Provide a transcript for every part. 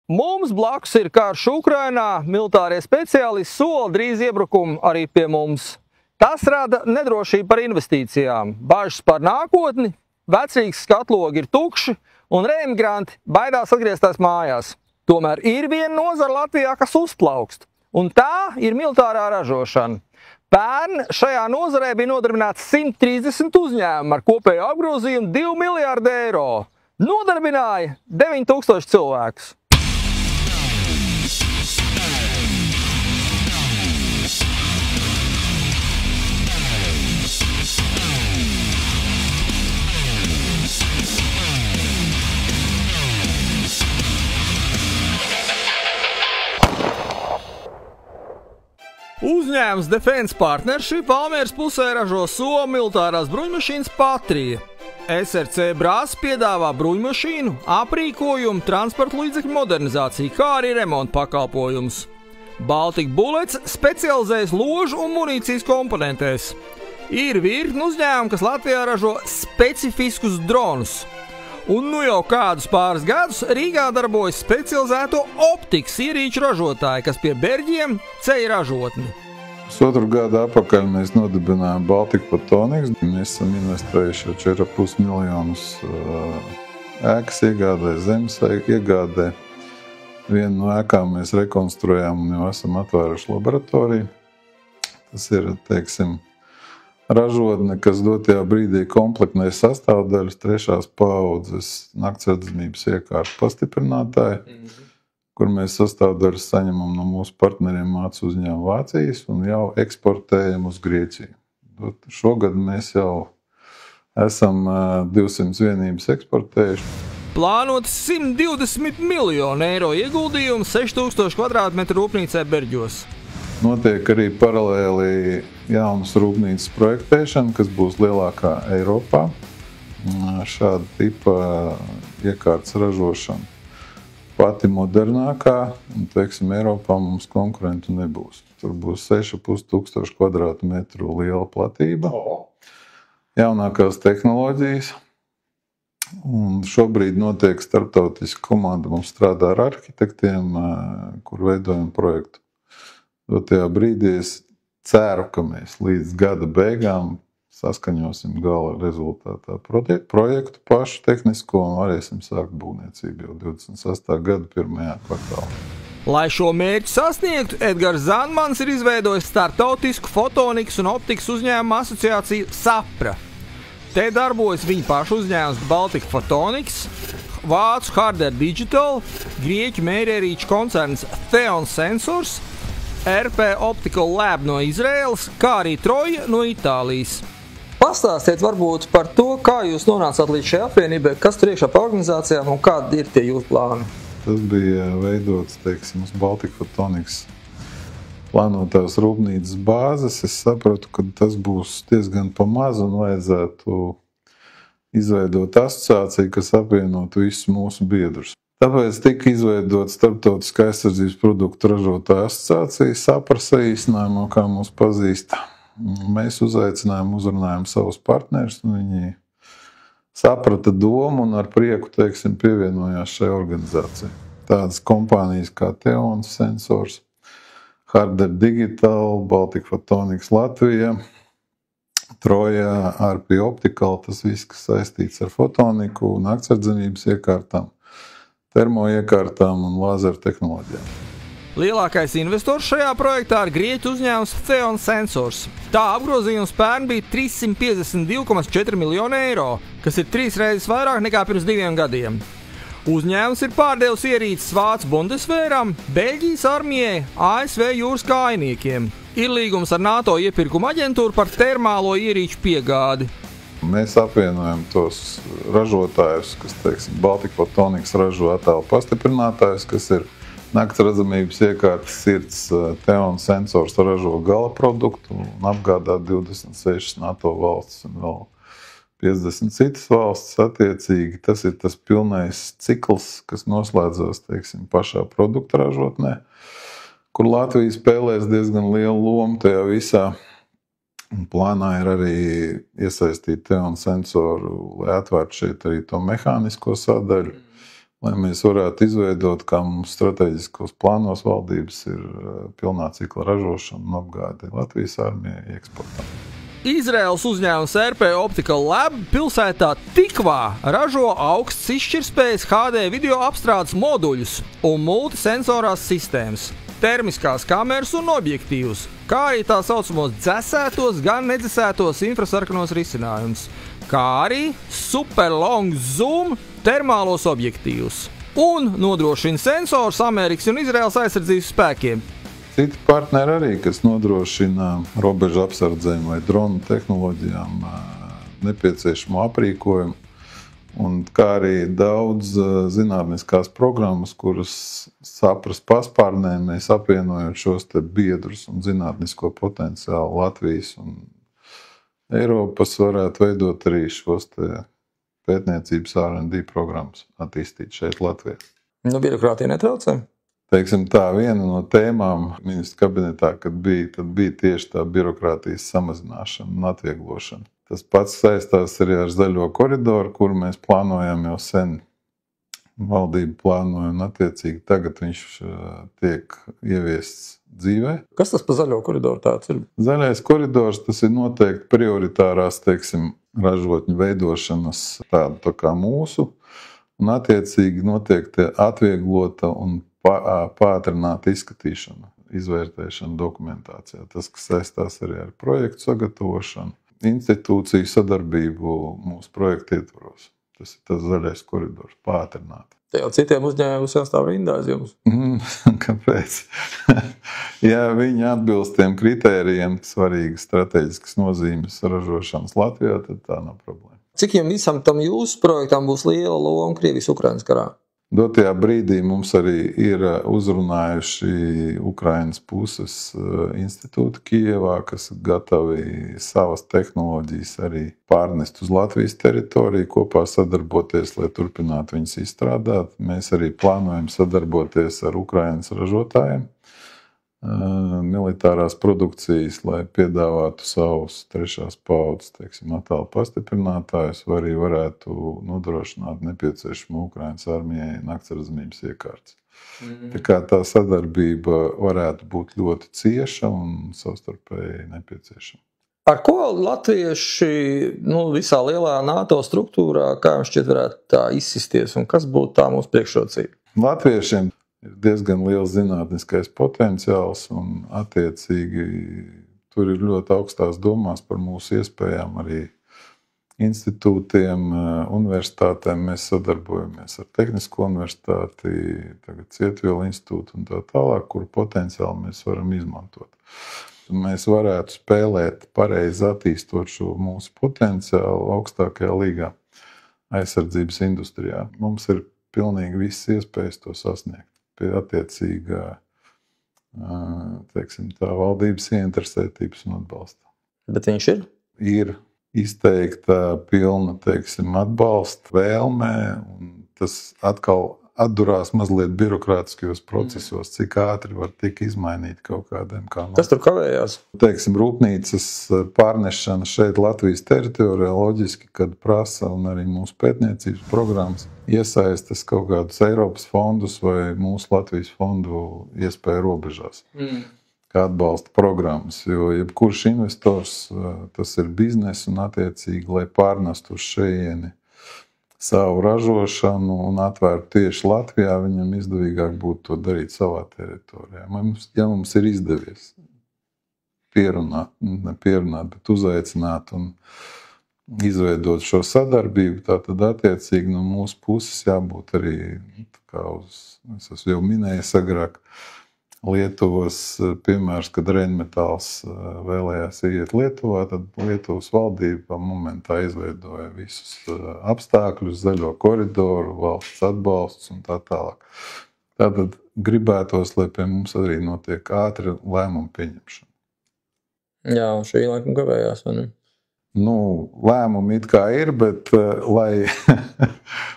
Mums blakus ir karš Ukrainā, militārie speciālisti sola drīz iebrukumu arī pie mums. Tas rada nedrošību par investīcijām, bažas par nākotni, vecrīgas skatlogi ir tukši un reemigranti baidās atgriezties mājās. Tomēr ir viena nozara Latvijā, kas uzplaukst, un tā ir militārā ražošana. Pērn šajā nozarē bija nodarbināts 130 uzņēmumu ar kopēju apgrozījumu 2 miljārdu eiro. Nodarbināja 9000 cilvēkus. Uzņēmums Defense Partnership Valmieras pusē ražo Somu militārās bruņmašīnas Patrija. SRC Brāzs piedāvā bruņmašīnu, aprīkojumu, transporta līdzekļu modernizāciju, kā arī remonta pakalpojumus. Baltic Bullets specializējas ložu un munīcijas komponentēs. Ir virkni uzņēmumi, kas Latvijā ražo specifiskus dronus. Un nu jau kādus pāris gadus Rīgā darbojas specializēto optikas ierīču ražotāji, kas pie Berģiem ceļ ražotni. Pusotru gadu atpakaļ mēs nodibinājām Baltic Photonics. Mēs esam investējuši 4,5 miljonus ēkas iegādē, zemes iegādē. Vienu no ēkām mēs rekonstruējām un jau esam atvēruši laboratoriju. Tas ir, teiksim, ražotne, kas dotajā brīdī komplektē sastāvdaļas 3. paaudzes naktsredzamības iekārtu pastiprinātāji, kur mēs sastāvdaļas saņemam no mūsu partneriem mācu uzņēmumu Vācijas un jau eksportējam uz Grieķiju. Šogad mēs jau esam 200 vienības eksportējuši. Plānots 120 miljonu eiro ieguldījumu 6000 kvadrātmetru rūpnīcai Berģos. Notiek arī paralēli jaunas rūpnīcas projektēšana, kas būs lielākā Eiropā. Šāda tipa iekārtas ražošana pati modernākā, un, teiksim, Eiropā mums konkurentu nebūs. Tur būs 6500 kvadrātmetru liela platība, jaunākās tehnoloģijas, un šobrīd notiek starptautiska komanda. Mums strādā ar arhitektiem, kur veidojam projektu. Tajā brīdī es ceru, ka mēs līdz gada beigām saskaņosim gala rezultātā projektu pašu tehnisko un varēsim sākt būvniecību jau 28. gada 1. kvartālā. Lai šo mērķi sasniegtu, Edgars Zandmans ir izveidojis startautisku fotonikas un optikas uzņēmumu asociāciju SAPRA. Te darbojas viņa paša uzņēmums Baltic Photonics, vācu Harder Digital, grieķu mērierīču koncerns Theon Sensors, RP Optical Lab no Izraēlas, kā arī Troja no Itālijas. Pastāstiet varbūt par to, kā jūs nonācāt līdz šai apvienībai, kas tur iekšā pa organizācijām un kādi ir tie jūsu plāni? Tas bija veidots, teiksim, uz Baltic Photonics plānotās rūpnīcas bāzes. Es sapratu, ka tas būs diezgan pa maz un vajadzētu izveidot asociāciju, kas apvienotu visus mūsu biedrus. Tāpēc tika izveidota Starptautiskā aizsardzības produktu ražotāju asociācija, SAPRA saīsinājumā, kā mūs pazīst. Mēs uzaicinājām, uzrunājām savus partnerus, un viņi saprata domu un ar prieku, teiksim, pievienojās šai organizācijai. Tādas kompānijas kā Theon Sensors, Harder Digital, Baltic Photonics Latvija, Troja, RP Optical, tas viss, kas saistīts ar fotoniku, naktsredzamības iekārtām, termoiekārtām un lāzeru tehnoloģijām. Lielākais investors šajā projektā ir grieķu uzņēmums Theon Sensors. Tā apgrozījums pērn bija 352,4 miljonu eiro, kas ir 3 reizes vairāk nekā pirms 2 gadiem. Uzņēmums ir pārdevis ierīces Vācu Bundesvēram, Beļģijas armijai, ASV jūras kājniekiem. Ir līgums ar NATO iepirkuma aģentūru par termālo ierīču piegādi. Mēs apvienojam tos ražotājus, kas, teiksim, Baltic Photonics ražo attēlu pastiprinātājus, kas ir naktsredzamības iekārtas sirds. Theon Sensors ražo gala produktu un apgādā 26 NATO valstis un vēl 50 citas valstis attiecīgi. Tas ir tas pilnais cikls, kas noslēdzās, teiksim, pašā produkta ražotnē, kur Latvija spēlēs diezgan lielu lomu tajā visā. Un plānā ir arī iesaistīt Theon Sensoru, lai atvērtu šeit arī to mehānisko sadaļu. lai mēs varētu izveidot, kā mums strateģiskos plānos valdības ir pilnā cikla ražošana un apgāde Latvijas armijai eksportam. Izraels uzņēmums RP Optical Lab pilsētā Tikvā ražo augsts izšķirtspējas HD video apstrādes moduļus un multisensorās sistēmas, termiskās kameras un objektīvus, kā arī tā saucamos dzesētos, gan nedzesētos infrasarkanos risinājumus, kā arī super long zoom termālos objektīvus un nodrošina sensors Amerikas un Izraels aizsardzības spēkiem. Citi partneri arī, kas nodrošina robežu apsardzēm vai dronu tehnoloģijām nepieciešamo aprīkojumu, un kā arī daudz zinātniskās programmas, kuras saprast paspārnē, mēs apvienojot šos te biedrus un zinātnisko potenciālu Latvijas un Eiropas varētu veidot arī šos te pētniecības R&D programmas attīstīt šeit Latvijā. Birokrātija netraucē? Teiksim tā, viena no tēmām ministra kabinetā, kad bija tieši tā birokrātijas samazināšana un atvieglošana. Tas pats saistās arī ar zaļo koridoru, kuru mēs plānojam jau sen. Valdība plānoja un attiecīgi tagad viņš tiek ieviests dzīvē. Kas tas par zaļo koridoru tāds ir? Zaļais koridors, tas ir noteikti prioritārās, teiksim, ražotņu veidošanas tāda tā kā mūsu, un attiecīgi notiek tie atvieglota un pātrināta izskatīšana, izvērtēšana dokumentācijā. Tas, kas saistās arī ar projektu sagatavošanu, institūciju sadarbību mūsu projektu ietvaros. Tas ir tas zaļais koridors, pātrināt. Te jau citiem uzņēmumiem jāstāv rindā aiz jums. Kāpēc? Ja viņi atbilst tiem kritērijiem, svarīgas strateģiskas nozīmes ražošanas Latvijā, tad tā nav problēma. Cik jums visam tam jūsu projektam būs liela loma Krievijas-Ukrainas karā? Dotajā brīdī mums arī ir uzrunājuši Ukrainas puses institūti Kijevā, kas gatavi savas tehnoloģijas arī pārnest uz Latvijas teritoriju, kopā sadarboties, lai turpinātu viņas izstrādāt. Mēs arī plānojam sadarboties ar Ukrainas ražotājiem militārās produkcijas, lai piedāvātu savus trešās paudzes, teiksim, attēlu pastiprinātājus, vai arī varētu nodrošināt nepieciešamo Ukrainas armijai naktsredzamības iekārtas. Tā kā tā sadarbība varētu būt ļoti cieša un savstarpēji nepieciešama. Ar ko latvieši visā lielā NATO struktūrā, kā jums šķiet, varētu tā izsisties un kas būtu tā mūsu priekšrocība? Latviešiem ir diezgan liels zinātniskais potenciāls un attiecīgi tur ir ļoti augstās domās par mūsu iespējām arī institūtiem, universitātēm. Mēs sadarbojamies ar Tehnisko universitāti, tagad Cietvielu institūtu un tā tālāk, kuru potenciāli mēs varam izmantot. Mēs varētu spēlēt pareizi attīstot šo mūsu potenciālu augstākajā līgā aizsardzības industrijā. Mums ir pilnīgi visas iespējas to sasniegt pie attiecīgā, teiksim, tā valdības ieinteresētības un atbalsta. Bet viņš ir? Ir izteikta pilna, teiksim, atbalsta vēlmē, un tas atkal atdurās mazliet birokrātiskajos procesos, cik ātri var tik izmainīt kaut kādiem kanāliem. Kas tur kavējās? Teiksim, rūpnīcas pārnešana šeit Latvijas teritorijā loģiski, kad prasa un arī mūsu pētniecības programmas iesaistas kaut kādus Eiropas fondus vai mūsu Latvijas fondu iespēju robežās. Kā atbalsta programmas, jo jebkurš investors, tas ir biznes un attiecīgi, lai pārnestu uz šejieni savu ražošanu un atvērtu tieši Latvijā, viņam izdevīgāk būtu to darīt savā teritorijā. Ja mums ir izdevies bet uzaicināt un izveidot šo sadarbību, tad attiecīgi no mūsu puses jābūt arī, kā es esmu jau minējis agrāk, Lietuvas piemērs, kad Rheinmetalls vēlējās iet Lietuvā, tad Lietuvas valdība momentā izveidoja visus apstākļus, zaļo koridoru, valsts atbalsts un tā tālāk. Tātad gribētos, lai pie mums arī notiek ātri lēmumu pieņemšana. Jā, un šī laikam kavējās, vai ne? Lēmumi it kā ir, bet lai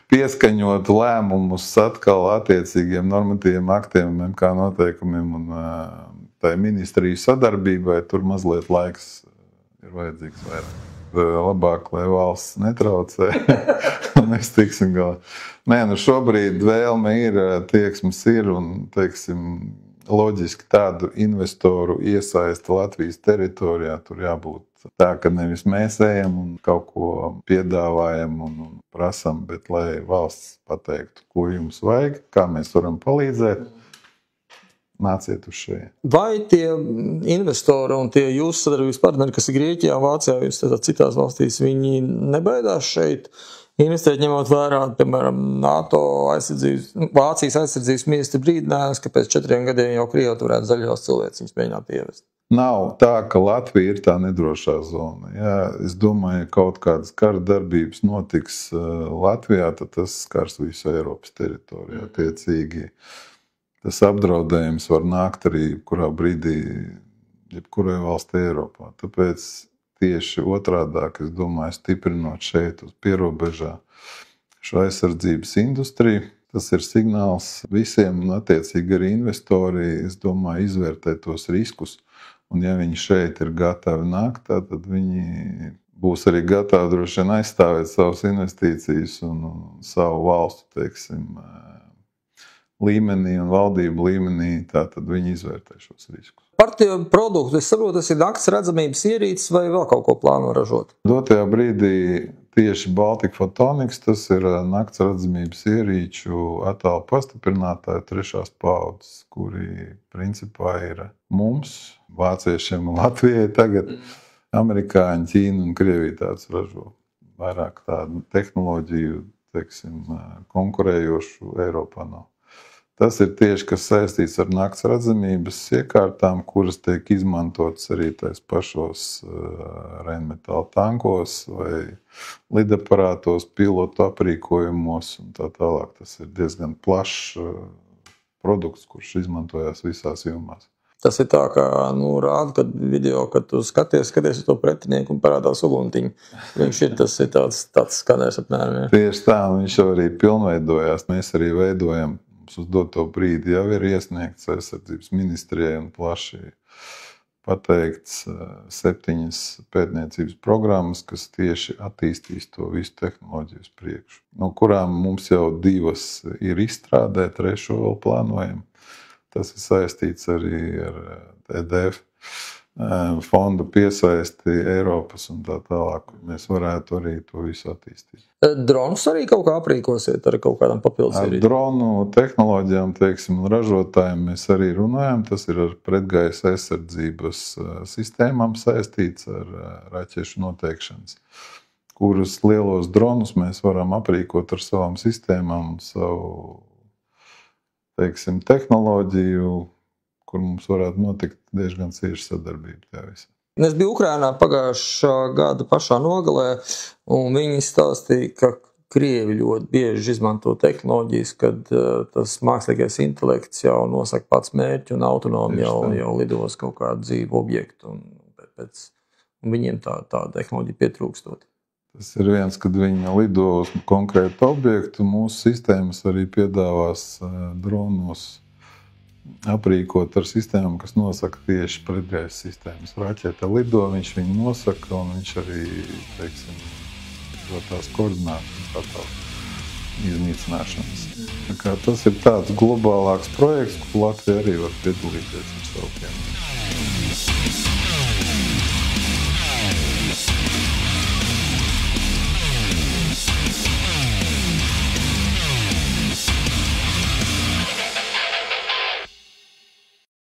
pieskaņotu lēmumus atkal attiecīgiem normatīviem aktiem, kā noteikumiem un tai ministriju sadarbībai, tur mazliet laiks ir vajadzīgs vairāk. labāk, lai valsts netraucē, un mēs tiksim galā. Nē, nu šobrīd vēlme ir, tieksmes ir, un, teiksim, loģiski tādu investoru iesaisti Latvijas teritorijā tur jābūt tā, ka nevis mēs ejam un kaut ko piedāvājam un prasam, bet lai valsts pateiktu, ko jums vajag, kā mēs varam palīdzēt, nāciet uz šeit. Vai tie investori un tie jūsu sadarbības partneri, kas ir Grieķijā, Vācijā, jūs citās valstīs, viņi nebaidās šeit investēt, ņemot vērā, piemēram, NATO Vācijas aizsardzības ministra brīdinājums, ka pēc 4 gadiem jau Krievija varētu zaļos cilvēciņus mēģināt ievest? Nav tā, ka Latvija ir tā nedrošā zona. Ja es domāju, kaut kādas kara darbības notiks Latvijā, tad tas skars visu Eiropas teritoriju. Attiecīgi, tas apdraudējums var nākt arī kurā brīdī, jebkurai valstī Eiropā. Tāpēc tieši otrādāk, es domāju, stiprinot šeit uz pierobežā šo aizsardzības industriju, tas ir signāls visiem un attiecīgi arī investori, es domāju, izvērtē tos riskus. Un ja viņi šeit ir gatavi nākt, tad viņi būs arī gatavi droši vien aizstāvēt savas investīcijas un savu valstu, teiksim, līmenī un valdību līmenī, tad viņi izvērtē šos riskus. Par tie produktu, es saprotu, tas ir nakts redzamības ierīces vai vēl kaut ko plāno ražot? Dotajā brīdī tieši Baltic Photonics, tas ir nakts redzamības ierīču attālu pastiprinātāji 3. paaudzes, kuri principā ir mums, vāciešiem un Latvijai tagad, amerikāņi, Ķīna un Krievija tāds ražo. Vairāk tādu tehnoloģiju, teiksim, konkurējošu Eiropā nav. Tas ir tieši, kas saistīts ar nakts redzamības iekārtām, kuras tiek izmantotas arī tais pašos Rheinmetall tankos vai lidaparātos, pilotu aprīkojumos un tā tālāk. Tas ir diezgan plašs produkts, kurš izmantojās visās jomās. Tas ir tā, kā rāda, kad video, kad tu skaties uz to pretinieku un parādās uguntiņu. Viņš ir, tas ir tāds skanēs apmēram. Ja. Tieši tā, viņš jau arī pilnveidojās. Mēs arī veidojam. Uz doto brīdi jau ir iesniegts aizsardzības ministrijai un plaši pateikts 7 pētniecības programmas, kas tieši attīstīs to visu tehnoloģiju uz priekšu. No kurām mums jau 2 ir izstrādē, 3 vēl plānojam. Tas ir saistīts arī ar EDF fondu piesaisti Eiropas un tā tālāk. Mēs varētu arī to visu attīstīt. Dronus arī kaut kā aprīkosiet ar kaut kādām papildus ierīcēm? Dronu tehnoloģijām, teiksim, ražotājiem mēs arī runājam. Tas ir ar pretgaisa aizsardzības sistēmām saistīts ar raķešu noteikšanas, kurus lielos dronus mēs varam aprīkot ar savām sistēmām un savu, teiksim, tehnoloģiju, kur mums varētu notikt diezgan cieša sadarbība tajā visā. Es biju Ukrainā pagājušā gada pašā nogalē, un viņi stāstīja, ka Krievi ļoti bieži izmanto tehnoloģijas, kad tas mākslīgais intelekts jau nosaka pats mērķi un autonomi jau lidos kaut kādu dzīvu objektu, un viņiem tā tehnoloģija pietrūkstot. Tas ir viens, kad viņi lido uz konkrētu objektu. Mūsu sistēmas arī piedāvās dronos aprīkot ar sistēmām, kas nosaka tieši pretgaisa sistēmas. Raķete lido, viņš viņu nosaka, un viņš arī, teiksim, dod tās koordinātas iznīcināšanas. Tā kā tas ir tāds globālāks projekts, kur Latvija arī var piedalīties ar savu piemēru.